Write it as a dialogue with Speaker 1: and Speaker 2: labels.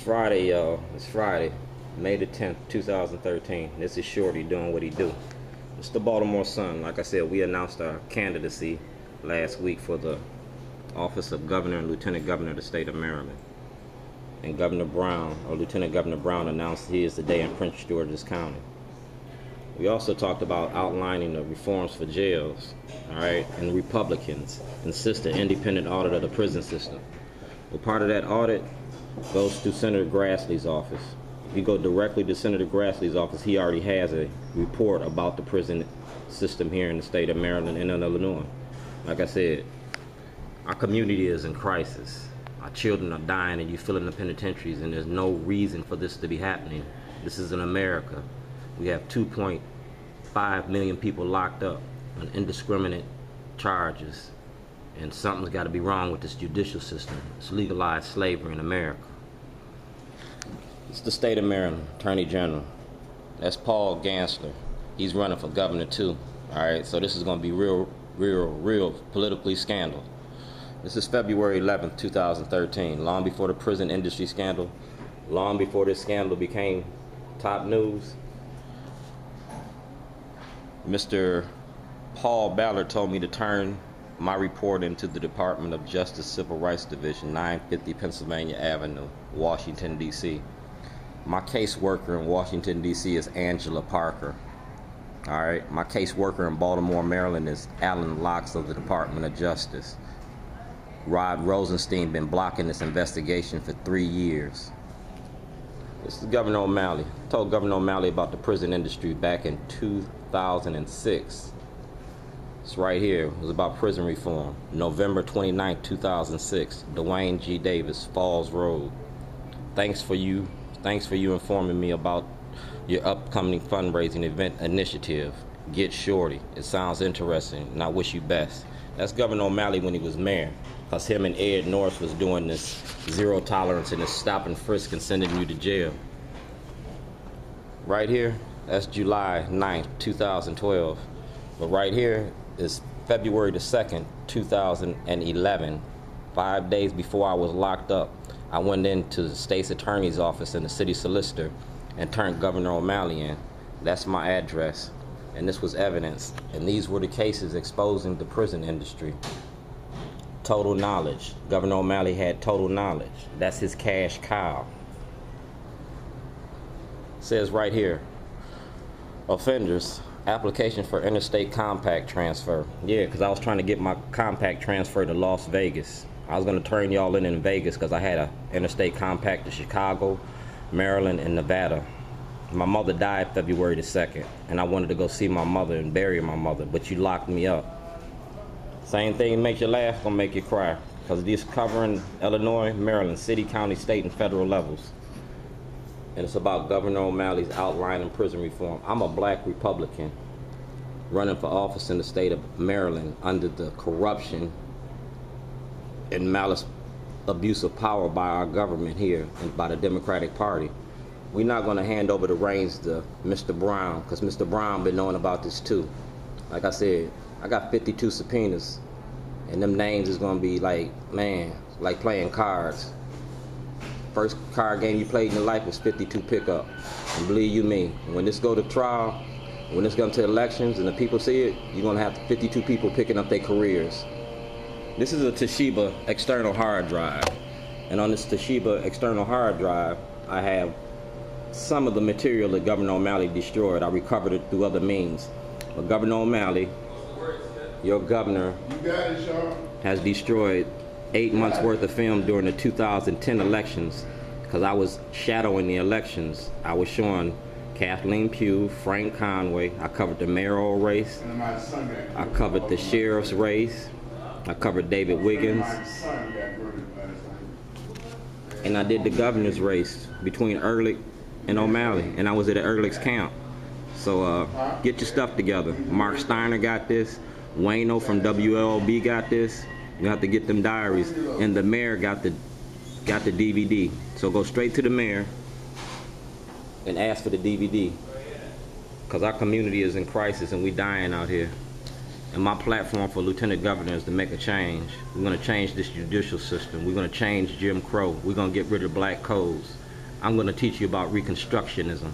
Speaker 1: Friday, y'all. It's Friday, May the 10th, 2013. This is Shorty doing what he do. It's the Baltimore Sun. Like I said, we announced our candidacy last week for the office of Governor and Lieutenant Governor of the state of Maryland. And Governor Brown, or Lieutenant Governor Brown, announced his today in Prince George's County. We also talked about outlining the reforms for jails, all right, and Republicans insist an independent audit of the prison system. Well, part of that audit goes to Senator Grassley's office. If you go directly to Senator Grassley's office, he already has a report about the prison system here in the state of Maryland and in Illinois. Like I said, our community is in crisis. Our children are dying and you fill in the penitentiaries, and there's no reason for this to be happening. This is in America. We have 2.5 million people locked up on indiscriminate charges, and something's got to be wrong with this judicial system. It's legalized slavery in America. It's the state of Maryland Attorney General. That's Paul Gansler. He's running for governor too. All right, so this is going to be real politically scandal. This is February 11th, 2013, long before the prison industry scandal, long before this scandal became top news. Mr. Paul Ballard told me to turn my report into the Department of Justice Civil Rights Division, 950 Pennsylvania Avenue, Washington, D.C. My caseworker in Washington, D.C. is Angela Parker. All right, my caseworker in Baltimore, Maryland is Alan Locks of the Department of Justice. Rod Rosenstein been blocking this investigation for 3 years. This is Governor O'Malley. I told Governor O'Malley about the prison industry back in 2006. It's right here. It was about prison reform. November 29, 2006. Dwayne G. Davis, Falls Road. Thanks for you informing me about your upcoming fundraising event initiative. Get Shorty. It sounds interesting, and I wish you best. That's Governor O'Malley when he was mayor, because him and Ed Norris was doing this zero tolerance and this stop and frisk and sending you to jail. Right here, that's July 9th, 2012. But right here is February the 2nd, 2011. 5 days before I was locked up, I went into the state's attorney's office and the city solicitor and turned Governor O'Malley in. That's my address. And this was evidence. And these were the cases exposing the prison industry. Total knowledge. Governor O'Malley had total knowledge. That's his cash cow. It says right here, offenders, application for interstate compact transfer. Yeah, because I was trying to get my compact transfer to Las Vegas. I was going to turn y'all in Vegas because I had an interstate compact to Chicago, Maryland, and Nevada. My mother died February the 2nd, and I wanted to go see my mother and bury my mother, but you locked me up. Same thing makes you laugh, gonna make you cry, because this covering Illinois, Maryland, city, county, state, and federal levels. And it's about Governor O'Malley's outlining prison reform. I'm a black Republican running for office in the state of Maryland under the corruption and malice abuse of power by our government here and by the Democratic Party. We're not going to hand over the reins to Mr. Brown, because Mr. Brown been knowing about this too. Like I said, I got 52 subpoenas, and them names is going to be like, man, like playing cards. First card game you played in your life was 52 pickup. And believe you me, when this go to trial, when this comes to elections and the people see it, you're going to have 52 people picking up their careers. This is a Toshiba external hard drive. And on this Toshiba external hard drive, I have some of the material that Governor O'Malley destroyed. I recovered it through other means. But Governor O'Malley, your governor, has destroyed 8 months worth of film during the 2010 elections, because I was shadowing the elections. I was showing Kathleen Pugh, Frank Conway. I covered the mayoral race. I covered the sheriff's race. I covered David Wiggins. And I did the governor's race between Ehrlich and O'Malley, and I was at Ehrlich's camp. So get your stuff together. Mark Steiner got this. Wayno from WLB got this. You have to get them diaries. And the mayor got the DVD. So go straight to the mayor and ask for the DVD, because our community is in crisis and we dying out here. And my platform for Lieutenant Governor is to make a change. We're going to change this judicial system. We're going to change Jim Crow. We're going to get rid of black codes. I'm going to teach you about Reconstructionism.